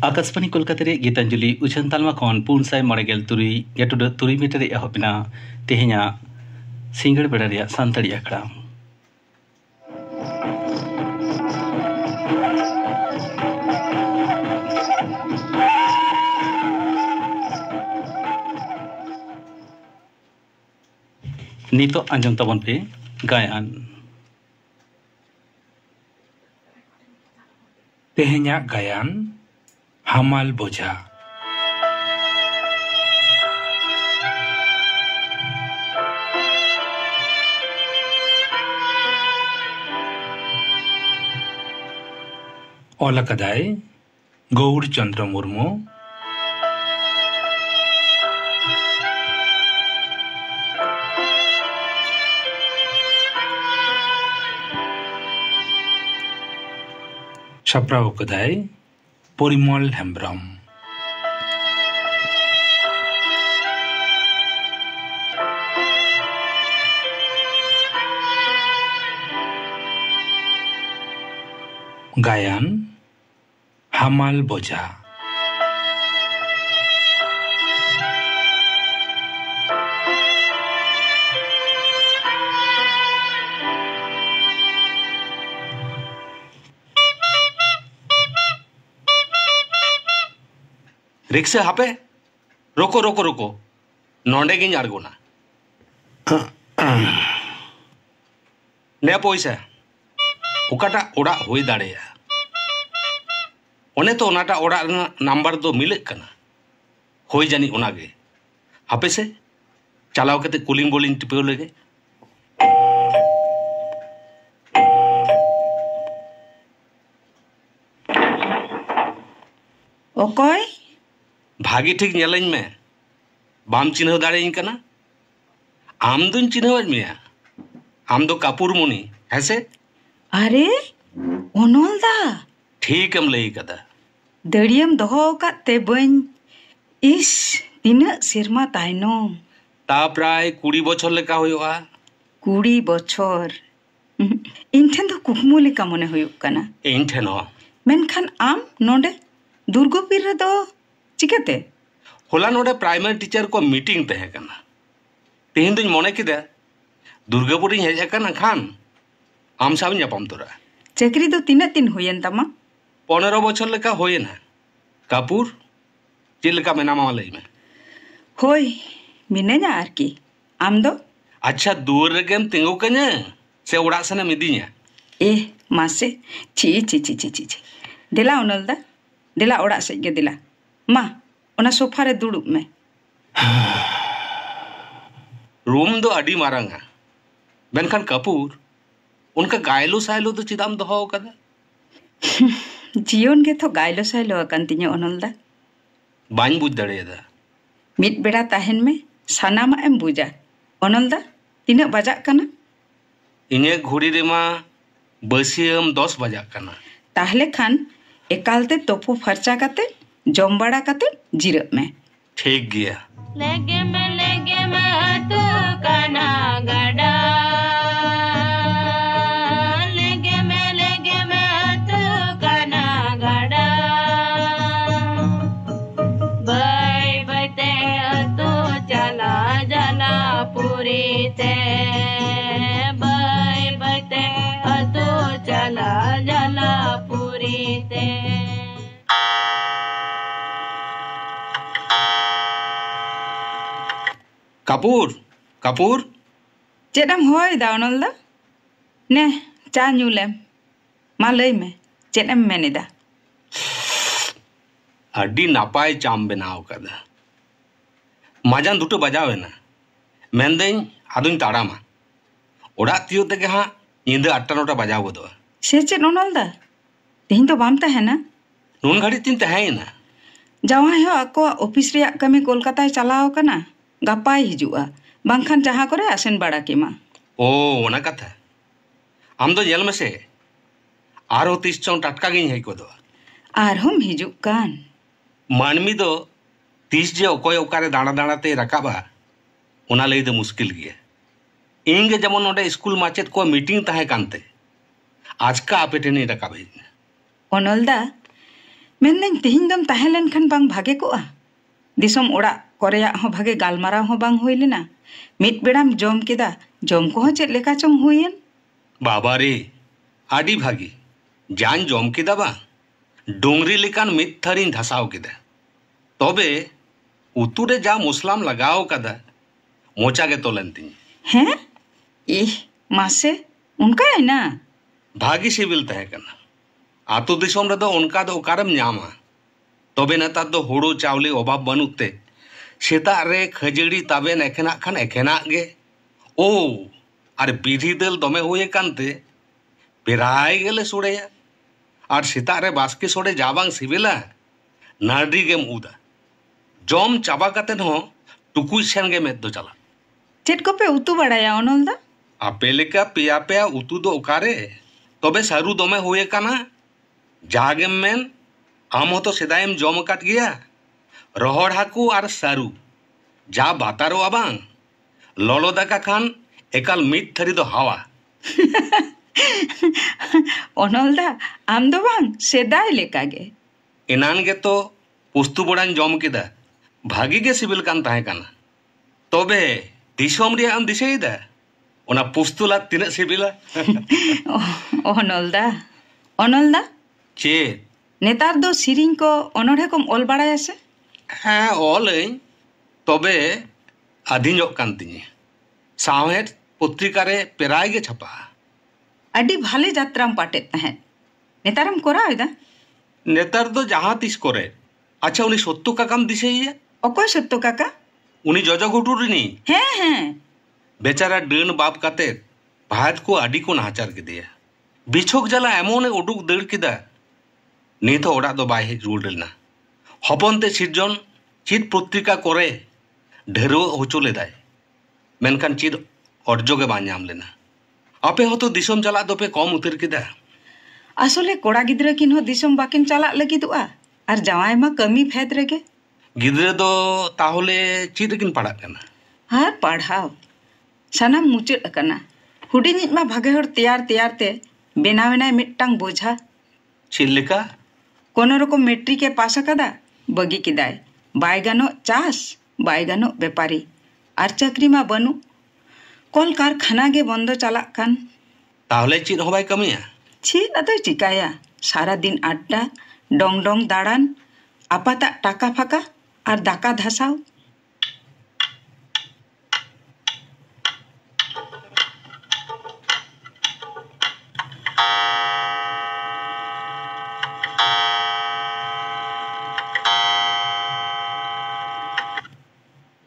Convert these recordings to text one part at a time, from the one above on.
आकाशवाणी कोलकाता रे गीतांजलि उछन तालमा खन 493 गेटुड 3 मीटर एहबिना तेहेኛ सिंगड़ बेड़ा रे सानताड़ी आखड़ा नितो आंजम तबन पे गायन तेहेኛ गायन हामाल बोझा। ओलकदाय गौर चंद्र मुर्मू। छपराव कदाय परिमल हेम्ब्रम। गायन हामाल बोझा। रिक्शा हापे रोको रोको रोको नोंडे गिन आड़गोना ने पैसा उकाटा ओड़ा होई दाड़ेया ओने तो ओनाटा ओड़ा नंबर दो मिलक कना होई जानी ओनागे हापे से चलाव कते कुलिंग बोलिंग टिपेव लेगे ओकोय भागी ठीक नेलኝ में बाम चिन्हव दाड़ेኝ कना आम दुñ चिन्हवज मिया आम दो कपूर मुनि हैसे अरे ओनोलदा ठीक हम लई कदा दड़ियम दोहो काते बñ इस तिना सेरमा तायनोम ता प्राय 20 बछर लेका होयोआ 20 बछर इन ठेन दो कुकमु लेका मने होयुक कना इन ठेन हो मेनखान आम नोंडे दुर्गोपीर रे दो चिकाते होला नोडे प्राइमरी टीचर को मीटिंग तहे कना तेहिन दुñ मने किदा दुर्गापुर हेज अकना खान आम साब ᱧᱟᱯᱟᱢ तोरा चाकरी दो तिना दिन होयन तमा 15 बछर लेका होयना कपूर चेल लेका मेनामा लई में होय मिनेना आरकी आम दो अच्छा दूर रेगेम तिंगु कने से ओड़ा सने मिदिया ए मासे ची ची ची ची ची दिला ओनलदा दिला ओड़ा से गे दिला मा ओना सोफा रे दुड़ुब में रूम दो अडी मारंगा बेनखान कपूर उनका गायलो सायलो तो चिदाम दोहो कदा जीवन गे तो गायलो सायलो अकन तिने ओनलदा बाñ बुझ दड़ेदा मिट बेड़ा ताहेन में सानामा एम बुझा ओनलदा तिना बजाक कना इने घुड़ी रेमा बसियम 10 बजाक कना ताहले खान एकालते तोपो फरचा काते जम बड़ा काते जिरब में ठीक गया लेगे में तू काना गड़ा लेगे में तू काना गड़ा बाय बते तू चला जला पूरी ते बाय बते तू चला जला पूरी ते कपूर कपूर चेदम होय दा ओनलदा ने चा न्यूलेम मा लई में चेदम मेनेदा अड्डी नापाय चाम बनाव कदा माजान दुटो बजावेना मेनदेñ आदुñ ताड़ामा ओड़ा तियो तेगे हां ᱧᱤᱫᱟᱹ 8टा 9टा बजाव गोदो से चेद ओनलदा तेहिं तो बाम तहेना नुन घड़ी तीन तहेना जावाई हो अको ऑफिस रे कमी कोलकाता चलाव कना गपाय हिजुआ बांखान जहां करे आसेन बड़ा केमा ओ ओना कथा आम दो जेल में से आरो तीस चौं टटका गिन हेज को दो आरहम हिजुक कान मानमी दो तीस जे ओकोय ओकारे दाना दाना ते रकाबा उना लई दो मुश्किल गया इन गे जमन ओडे स्कूल माचेत को मीटिंग ताहे कानते आज का आपे टेनी रकाबे ओनलदा मेनदें तिहिं दम ताहें लेनखान बांग भागे कोआ दिसम ओड़ा कोरेया हो भागे गालमाराव हो बांग हुई लेना मिट बेड़ाम जम केदा जम को हो चेत लेका चों हुईन बाबा रे आडी भागी जान जम केदा बा डोंगरी लेकान मिट थरिन धसाव केदा तबे उतु रे जा मुसलाम लगाव कदा मोचा गे तोलन तिन हैं इह मासे उनका है ना भागी सिविल तहे कना आतु दिसोम रे दो उनका दो ओकारम न्यामा तबे नेतार दो हुड़ू चावले अभाव बनुते सेता रे खजड़ी ताबेन एखेना खान एखेना गे ओ आर बिधी दल दमे होये कानते पेराय गेले सोड़ेया और सेता रे बास्के सोड़े जाबांग सिविला नाडी गेम उदा जम चाबा कातेन हो टुकुई सेन गे मेद दो चला चेट को पे उतु बड़ाया ओनलदा आपे लेका पिया पेया उतु दो ओकारे तबे सारू दमे होये काना जागेम मेन आम होतो सेदायम जम काट गया रोहड़ हाकू और सारू जा बातारो आबांग ललो दाका खान एकाल मिट थरी दो हावा ओनलदा आम दो बांग सेदाय लेका गे इनान गे तो पुस्तु बड़ान जम केदा भागी गे सिबिल कान ताहे काना तबे दिसोम रे आम दिसेइदा ओना पुस्तुला तिना सिबिला ओनलदा ओनलदा चे नेतार दो सिरिंग को अनोढ़े कोम ओल बाड़ाया से हाँ ओलई तबे आधीनोग कान तिᱧ साहेद पत्रिका रे पेराय गे छापा अड्डी भाले जात्राम पाटेत तहें नेतारम कोरावेदा नेतार दो जहाँ तीस करे अच्छा उनी सत्तू काकाम दिसेइया ओकोय सत्तो काका उनी जजो घुटुर रिनी हैं हैं बेचारा डन बाप काते भात को आडी को नाचार के दिया बिछोक जला एमोने उडुक दड़ केदा नित ओड़ा दो बाय हेज रुड़ लेना हपनते सिरजन चित पत्रिका करे ढेरो होचो लेदाय मेनखान चित अर्जो गे बां नाम लेना आपे होतो दिसम चला दोपे कम उतर केदा आसले कोड़ा गिद्रा किन हो दिसम बाकिन चला लगिदुआ और जावाय मा कमी फेद रेगे गिद्रे दो ताहले चित किन पड़ा कना हार पढ़ाव सानाम मुचाद अकना हुडिनिज मा भागे हर तैयार तैयार ते बेनावेनाय मिट्टांग बोझा चिल्लिका कोनो रकम मेट्रिके पास अकादा बगी किदाय बाय गानो चास बाय गानो बेपारी आर चाकरी मा बनू कल कारखाना गे बंदो चला कान ताहले चित हो बाय कमिया छी अदो चिकाया सारा दिन अड्डा डोंग डोंग दाड़ान आपाता टाका फाका और दाका धसाव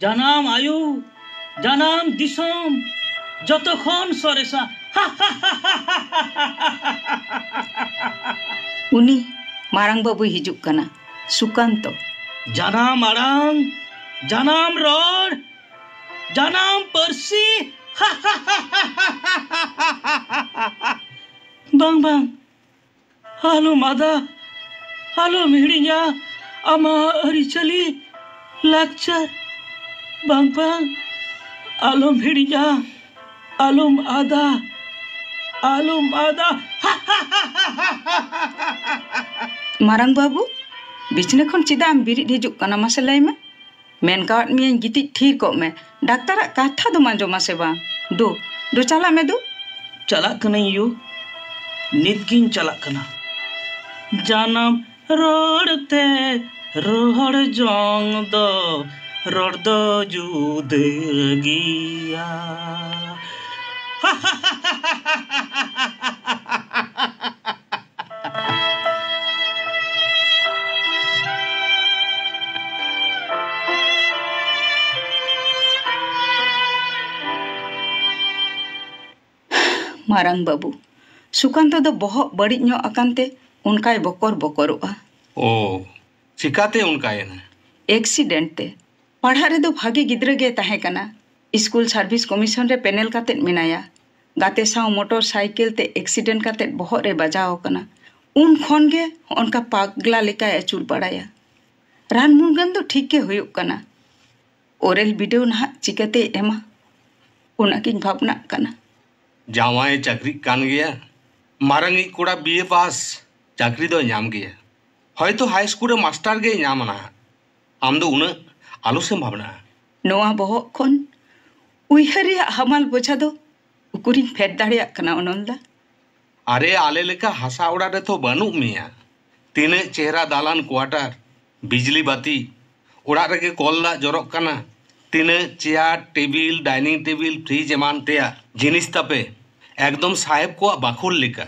জানাম আয়ু জানাম দিসম যতক্ষণ সরেসা उनी मारांग बाबू हिजुक कना सुकांतो জানাম আড়াং জানাম রড জানাম পার্সি বাং বাং হ্যালো মাদা হ্যালো মিহিড়িয়া আমা আরিচালি লাকচার বাং বাং আলম ভিড়িয়া আলম আদা मारांग बाबू बिचने खन चिदाम बिरिद हिजुक कना मासे लय में मेन कावत मियन गिति ठीक को में डाक्टर कथा दो मांजो मासे बा दो चला में दो चला कना यू निदगिन चला कना जानम रोड़ते रोहड़ जोंग दो रोड़ दो जुद गिया मारांग बाबू सुकांत दो बहुत बड़ी नो अकांते उनकाय बकर बकरोआ ओ चिकाते उनका ये ना एक्सीडेंट ते पढ़ा रे दो भागे गिद्रे गे ताहे कना स्कूल सर्विस कमीशन रे पैनल काते मेनाया गाते साव मोटर साइकिल ते एक्सीडेंट काते बहर रे बजाव कना उन खन गे उनका पागला लेका अचूर बड़ाया रान मुर्गन तो ठीक के हुयुक कना ओरेल वीडियो ना चिकाते एमा उनाकिन भावना कना जावाए चाकरी कान गया मारंगी कोड़ा बीए पास चाकरी दो नाम गया हयतो हाई स्कूल रे मास्टर गे नामना आम दो उना आलो से भावना नोआ बहो खन उइहरिया हमाल बोझा दो उकुरिन फेट दाड़िया कना ओनलदा अरे आले लेका हसा उड़ा रे तो बनू मिया तीने चेहरा दालान क्वार्टर बिजली बाती उड़ा रे के कोलदा जरक कना तीने chair table dining table fridge एमान तेया जिनिस तापे एकदम साहेब को बाखुल लेका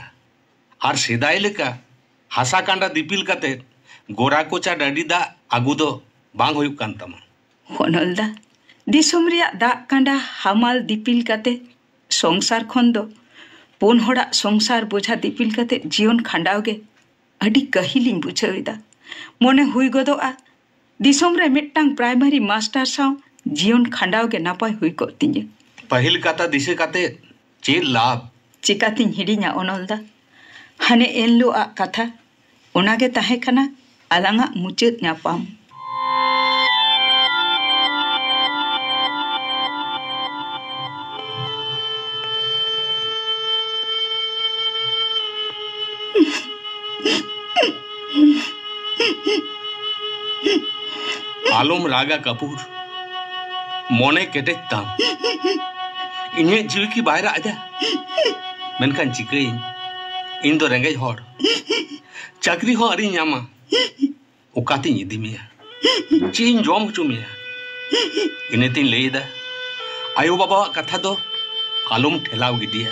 और सेदाय लेका हसा कांडा दिपिल काते गोरा कोचा डाडी दा आगु दो बांग हुयुक कान तमा ओनलदा दिसोम रिया दा कांडा हमाल दिपिल काते संसार खन दो पुन होड़ा संसार बोझा दिपिल काते जीवन खांडाव गे अडी कहिलिंग बुझाविदा मोने हुई गदोआ दिसोम रे मिट्टांग प्राइमरी मास्टर साव जीवन खांडाव गे नापाय हुई को तिंजे पहिल काता दिसे काते चे लाभ चिकातिन हिडिना ओनलदा हाने एनलो आ कथा ओनागे ताहे कना आलांगा मुचाद न्यापाम आलोम रागा कपूर मोने केटेज ताम इन्हें जीवी की बाहर आजा मेनखान चिकई इन दो रेंगेज हॉर चाकरी हो अरी न्यामा उकाती इदी मिया चीन जॉम चुमिया इन्हें तीन ले दा आयो बाबा कथा दो आलोम ठेलाव गिदिया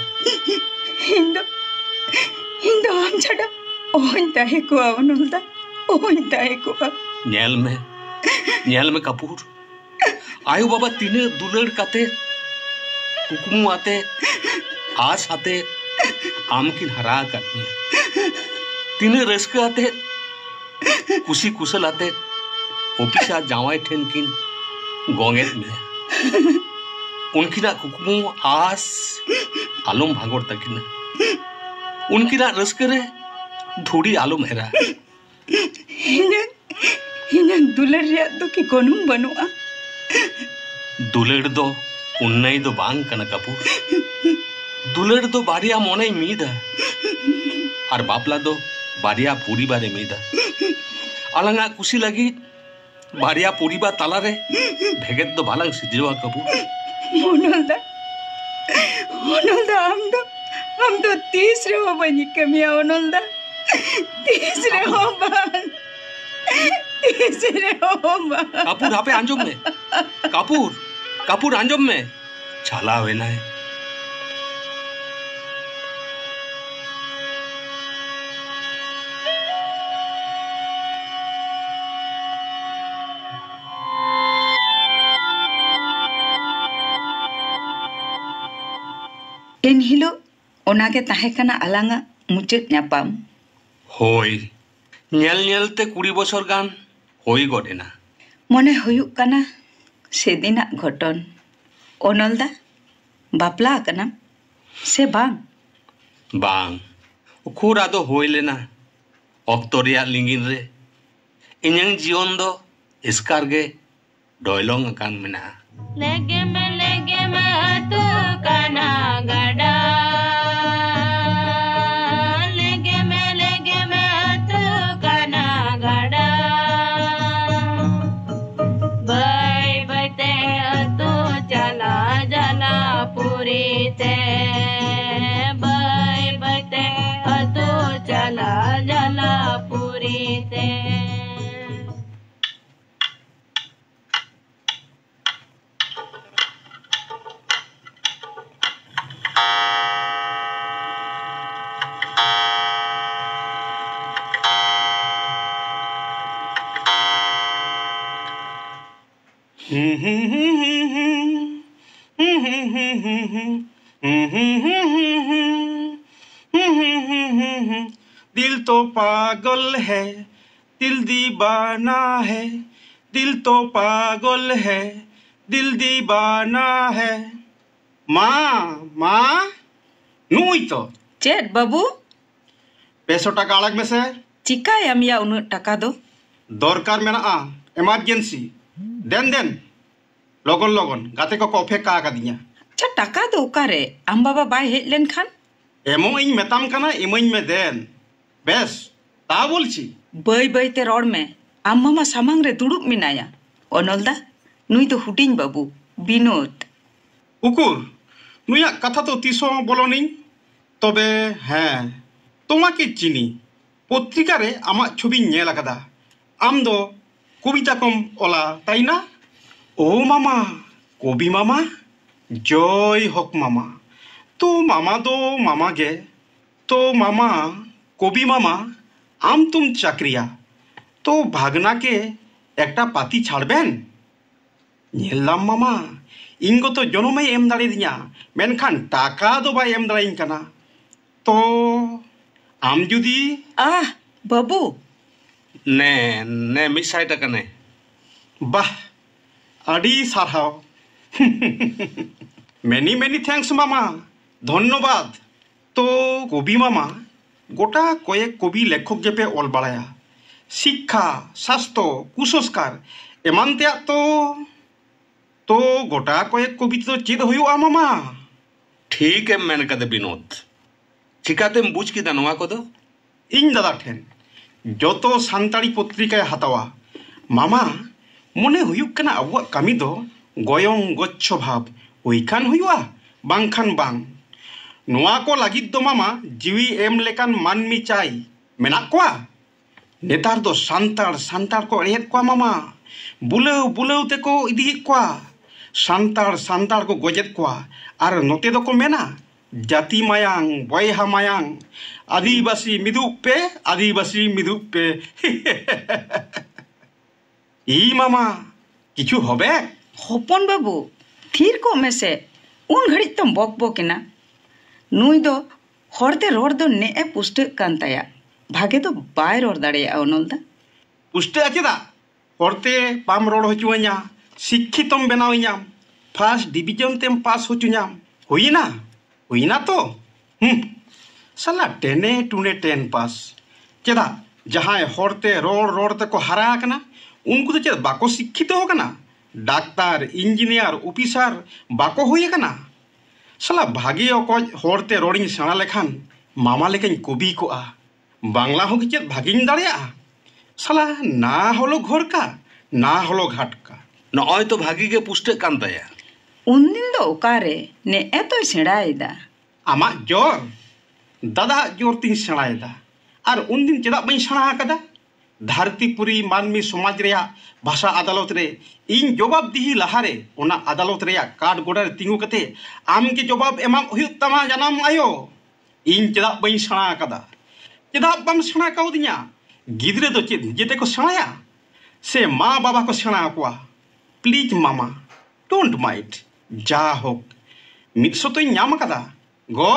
हिंदो हम छड़ा ओन ताहे को आवनुलदा ओन ताहे को नेल में कपूर आयो बाबा तीने दुलड़ काते कुकुमु आते आस आते आम किन हरा करते तीने रस्क आते कुशी कुशल आते ऑफिसा जावाई ठेन किन गोंगे में उनकिना कुकुमु आस आलम भागोर तकिना उनकिना रस्क रे धूड़ी आलम हेरा हिनन दुलड़ रिया दो की कोनुम बनुआ दुलड़ दो उन्नई दो बांग कना कपूर दुलड़ दो बारिया मोने मीदा और बापला दो बारिया पूरी बारे मीदा अलंगा कुशी लगी बारिया पूरी बा ताला रे भेगत दो बालंग सिजवा कपूर ओनलदा हम दो तीसरे हो बनी कमिया ओनलदा तीसरे हो बान कपूर यहाँ पे अंजुम में कपूर अंजुम में छाला हुए ना है इन हिलो ओनागे ताहे कना आलांगा मुचाद न्यापाम होय नेल नेलते 20 बछर गान होई गडेना मने हुयुक कना सेदिना घटन ओनलदा बापला कना से बांग खुरा दो होई लेना ऑक्टोरिया लिंगिन रे इन्हें जीवन दो इसकार गे डोयलोंग कान मेना लेगे में तू काना गड़ा लेगे में तू काना गड़ा बाय बते तू चला जला पूरी ते बाय बते तू चला जला पूरी ते दिल तो पागल है दिल दीवाना है दिल तो पागल है दिल दीवाना है माँ माँ नुई तो चेत बाबू 500 टाका अलग में से चिकायाम या उन्नत टाका दो दरकार मेना इमरजेंसी देन लगन लगन गाते को अपेक्षा आकादिया अच्छा टाका दो उकारे आम बाबा बाय हेज लेन खान एमो इन मेताम कना इमइन में देन बेस ता बोलছি बई बई ते रोड में आम मामा सामांग रे दुड़ुब मिनाया अनलदा नुई तो हुटिंग बाबू विनोद उकुर नुया कथा तो तीसो बोलोनी तबे हाँ তোমাকে চিনি পত্রিকারে আমার ছবি নেল আকাদা আম দো কবিতা কম ওলা তাই না ও মামা কবি মামা জয় হক মামা তো মামা দো মামা গে তো মামা কবি মামা আম তুম চাকরিয়া তো ভাগনাকে একটা পাতি ছাড়বেন নিলাম মামা ইঙ্গ তো জনমে এম দাঁড়িয়ে মেনখান টাকা দো বাই এম দাঁড়াইন কানা তো आम जुदी बाबू ने ने 100 टाका ने बाह आड़ी सारहाव मेनी थैंक्स मामा धन्यवाद तो कवि मामा गोटा कयेक कवि लेखक गेपे ऑल बाड़ाया शिक्षा स्वास्थ्य कुसंस्कार एमान तेया तो गोटा कयेक कवि तो चेद हुआ मामा ठीक है मेन कदे विनोद चिकातेम बुझ किदा नवा कोदो इन दादा ठेन जोतो सान्ताड़ी पत्रिका हतावा मामा मने हुयुक कना अबुआ कामी दो गयं गच्छ भाव ओइखान हुयुआ बांखान बांग नोआ को लागिद दो मामा जीवी एम लेकान मानमी चाई मेना कोआ नेतार दो सांतार को एड़ेत कोआ मामा बुलेव ते को इदियेत कोआ सांतार को गजेत कोआ आर नोते दो को मेना जाति मायांग बयहा मायांग आदिवासी मिदुप पे ई मामा किछु होबे हपन बाबू थीर को में से उन घड़ी तम बक बकेना नुई दो हरते रोड दो ने पुष्ट कान ताया भागे तो बाय रोड दाड़े अनलदा पुष्ट आचेदा हरते पाम रोड होचुआ냐 शिक्षितम बनावኛम फर्स्ट डिवीजन तेम पास होचुኛम हुईना तो साला 10 पास चेदा जहां हरते रोड ते को हारा कना उनको तो चेद बाको शिक्षित हो कना डाक्तार इंजीनियर ऑफिसर बाको हुई कना साला भागे अकज हरते रोडिंग सेना लेखान मामा लेकिन कवि को बांग्ला हो चेद भागिन दाड़िया साला ना हलो घर का ना हलो घाट का नय तो भागी के पुष्टे कान ताया उनदिन दो उकारे ने एतो सेड़ायदा आमा जोर दादा जोर तीन सेड़ायदा और उनदिन चेदा बई सेड़ा आकदा धरतीपुरी मानमी समाज रेया भाषा अदालत रे इन जवाब दिही लहारे ओना अदालत रेया काट गोड़ा रे तिंगु कते आम के जवाब एमाम हुयुक तमा जानम आयो इन चेदा बई सेड़ा आकदा चेदा बम सेड़ा काउदिया गिद्रे दो चेद जेते को सेड़ाया से माँ बाबा को सेड़ा आकुआ प्लीज मामा डोंट माइंड जा होक 100 तो नाम कदा गो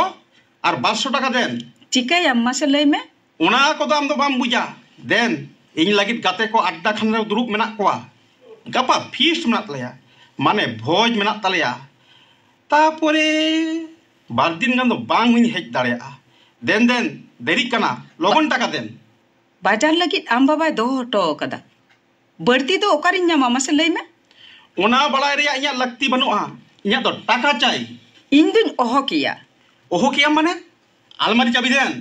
और 200 टाका देन चिकाय अम्मा से लय में उना को दाम दो बाम बुझा देन इन लगित गाते को अड्डा खान रे दुरुब मेना कोआ गपा फीस्ट मेना तलेया माने भोज मेना तलेया तापरे बार दिन गान दो बांग हुई हेज दाड़ेया देन देरी कना लगन टाका देन बाजार लगित आम बाबा दो हटो कदा बढ़ती तो ओकारिन मामा से लय में ओना बड़ाय रे इया लगती बनुआ इया तो टाका चाई इन दिन ओहो किया माने अलमारी चाबी देन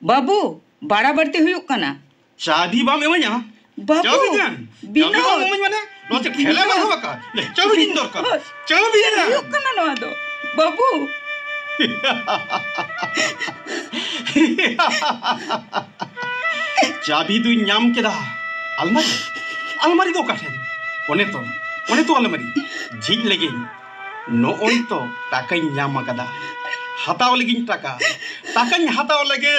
बाबू बड़ा बढ़ती हुई कना चाबी बाम एमanya बाबू चाबी देन विनोद माने नोचे खेले में हवा का ले चाबी दिन दरकार चाबी देन हुई कना नवा दो बाबू चाबी दु नाम केदा अलमारी दो काठे ओने तो अलमारी झिज लगे नोई तो टाका नाम कदा हताव लगी टाका हताव लगे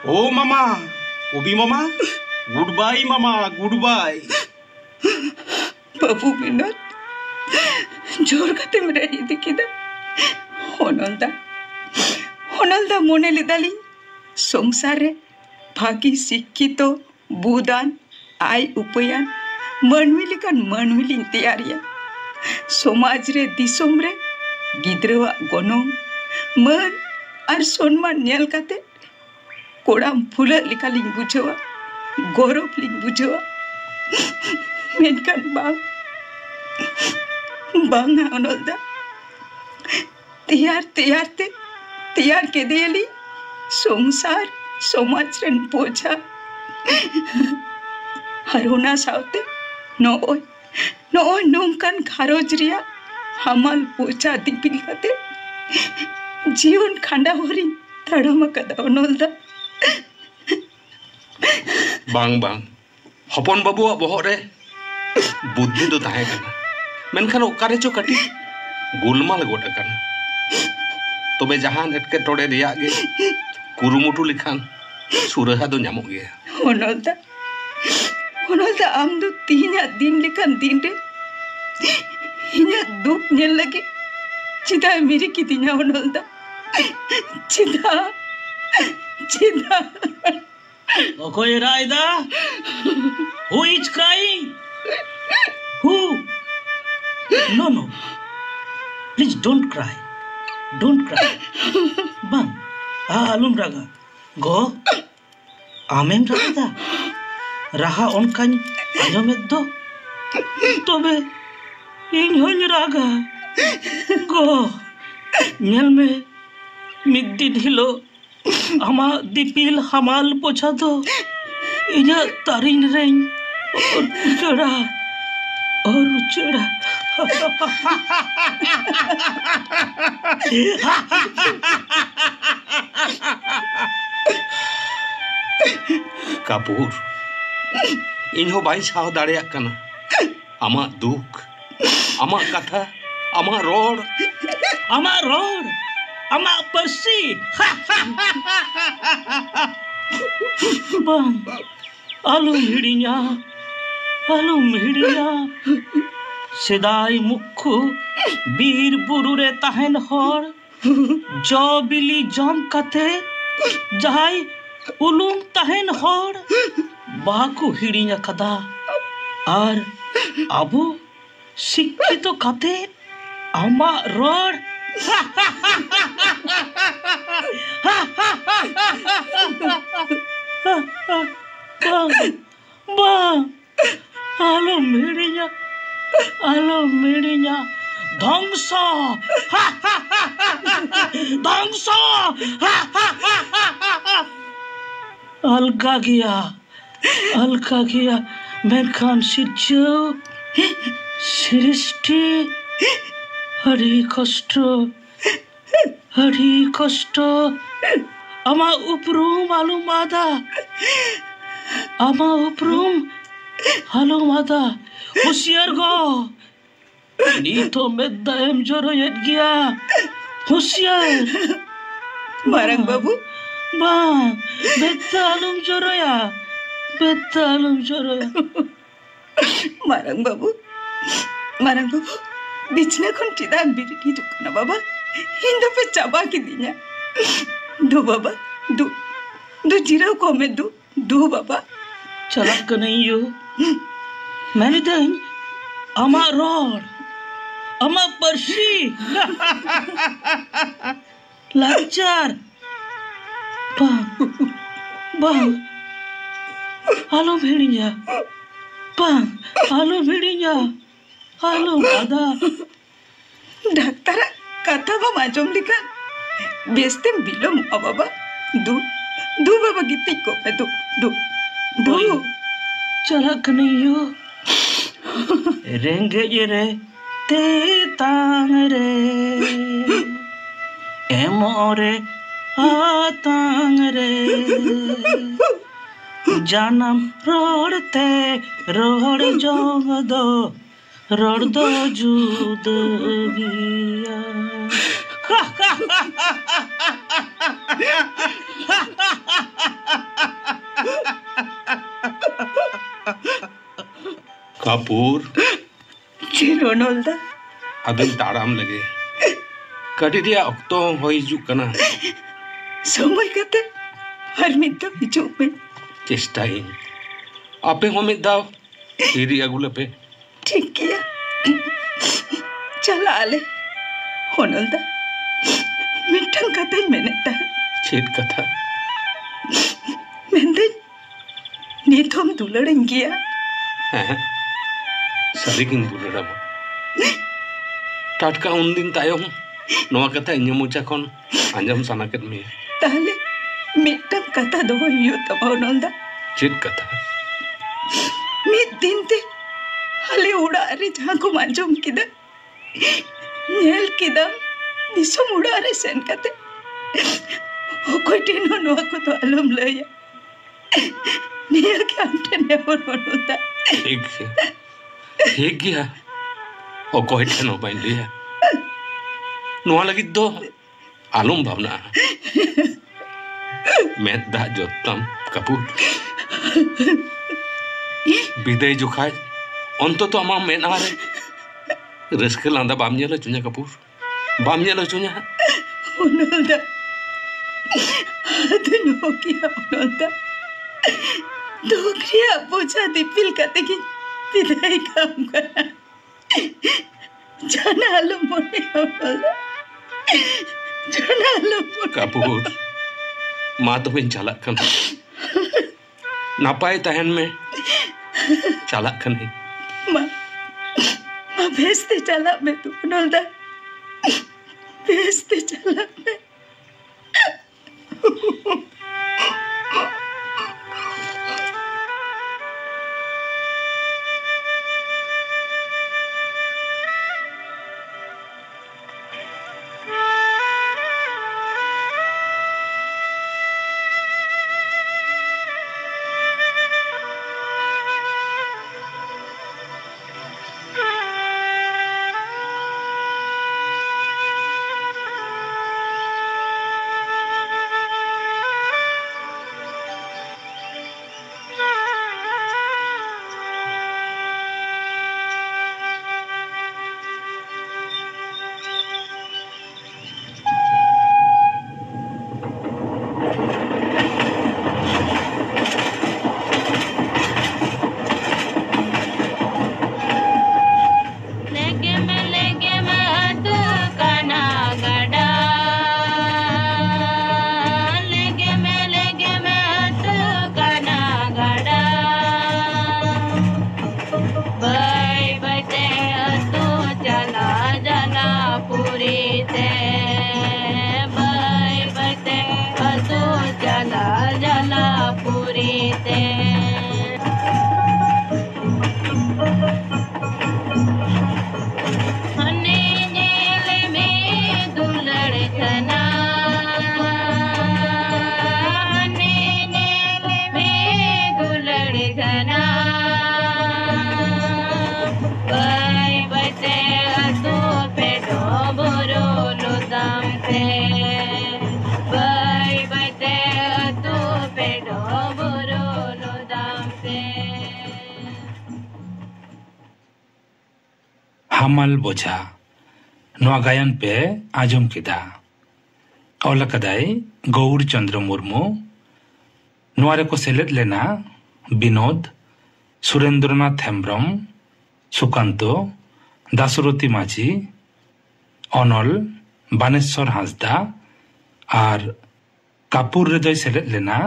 ओ मामा कवि मामा गुड बाय मामा गुड बाय बाबू विनोद जोर कते मेरे दिखिदा होनलदा मोने लेदाली संसार रे भागी शिक्षित बुदान आय उपयान मनवी लेकान मनवी लिंग तैयारिया समाज रे दिसोम रे गिद्रवा गोनोंग मन और सम्मान नेल काते कोड़ाम फुला लिका लिंग बुझवा गौरव लिंग बुझवा मेनकान बांग बांगा ओनोलदा तैयार के देली संसार समाज रन पोछा हरुना सावते नोय नोंकान घारोज रिया हमाल पोछा दिपिल काते जीवन खांडा होरी तड़म कदा ओनोलदा बांग बांग हपन बाबुआ बहर रे बुद्धि तो ताहे कना मेनखान ओकारे चो कटी गुलमाल गोट कना तबे जहान एटके टोड़े रिया गे कुरुमुटु लिखान सुरहा दो ᱧᱟᱢᱚᱜ ᱜᱮᱭᱟ ओनोलदा आम दो तीना दिन लिखान दिन रे इना दुख नेल लगे चिदा मेरी कितिना ओनोलदा चिदा ओकोय रायदा who is crying who no please don't cry bang alum raga go amem raga raha onkan ajomet do tobe इन होन रागा go nyel me middi dhilo ama dipil hamal pocha do inya tarin rein और चढ़ा कापूर इन्हों by Sao दाड़े कना आमा दुख आमा कथा आमा रोड आमा पर्सी bang alum hidinya sedai mukhu bir burure tahen hor jo bili jom kate jahai ulum tahen hor baku hidinya kada ar abu শিক্ষিত কাতে আমার রড আলো মেড়িয়া ধ্বংস अलका गया मेरखान सिर्जौ सृष्टि हरि कष्ट आमा उपरूम आलू मादा होशियार गो नीतो मेदाएम जरोयत गया होशियार मारंग बाबू बा बेतालुम जरोया मारंग बाबू बिछने खन चिदा बिरकी जुकना बाबा हिंदो पे चाबा की दिया दो बाबा दो जीरो को में दो बाबा चला कन्हैया मैंने दें अमा रोड अमा पर्सी लाचार bang halo भेड़िया halo ada डाक्टर कथा बा माजोम लिखा बेस्ते बिलोम बाबा दो बाबा गीती को मैं दो चला कन्हैया रेंगे ये रे ते तांग रे एमोरे आतांग रे जानम रोड़ते रोड़ जोग दो रोड़ दो जूद गिया कापूर चिरोनोलदा अदन ताड़ाम लगे कटी दिया अक्तो हो हिजुक कना समय कते हर मिद्दा हिजुक में चेष्टा ही आपे हो मिद्दा इरी अगुले पे ठीक किया चला आले होनलदा मिठन कथा मेनेता चेत कथा मेंदे नीथम दुलड़न गया हैं सारिगिन दुलड़ा टाटका उन दिन तायम नवा कथा इन मोचा खन आंजम साना केद मे ताले मिठन कथा दो यो तबा होनलदा चेत कथा मिद दिन ते हले उड़ा रे जहां को मांजम किदा नेल किदा दिसम उड़ा रे सेन कते ओकोय टेनो नवा को तो आलम लया निया के अंटे ने होनलदा ठीक गया ओकोय टेनो बाइन लिया नवा लगी दो आलम भावना मेदा जोतम कपूर विदाय जुखाय अंत तो आमा मेना रे रस्के लांदा बाम नेला चुन्या कपूर बाम नेला चुन्या होनलदा अदनो किया होनलदा दोगरिया बोझा दिपिल कते की विदाय काम करा जाना आलम मोने होनलदा जाना आलम कपूर माँ तो बिन चालक कन नापाय तहन में चालक कन माँ भेजते चला मैं तू होनलदा भेजते चला मैं हमाल बोझा नवा गायन पे आजम किदा ओला कदाई गौर चंद्र मुर्मू नवारे को सेलेद लेना विनोद सुरेंद्रनाथ हेम्ब्रम सुकांतो दासरथी माझी अनल बानेश्वर हांसदा और कापुर रेदय सेलेद लेना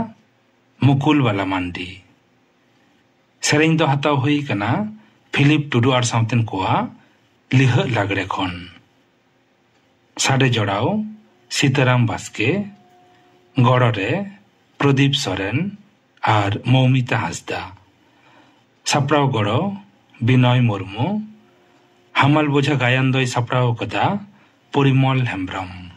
मुकुल वाला मांडी सेरेंग दो हताव हुई कना फिलिप टुडू और साउथन कोआ लिह लागड़े खन साडे जोड़ाव सीताराम बास्के गड़े प्रदीप सोरेन और मौमिता हांसदा सापड़ाव गड़ो बिनय मुर्मू हमाल बोझा गायन दय सापड़ाव कदा परिमल हेम्ब्रम।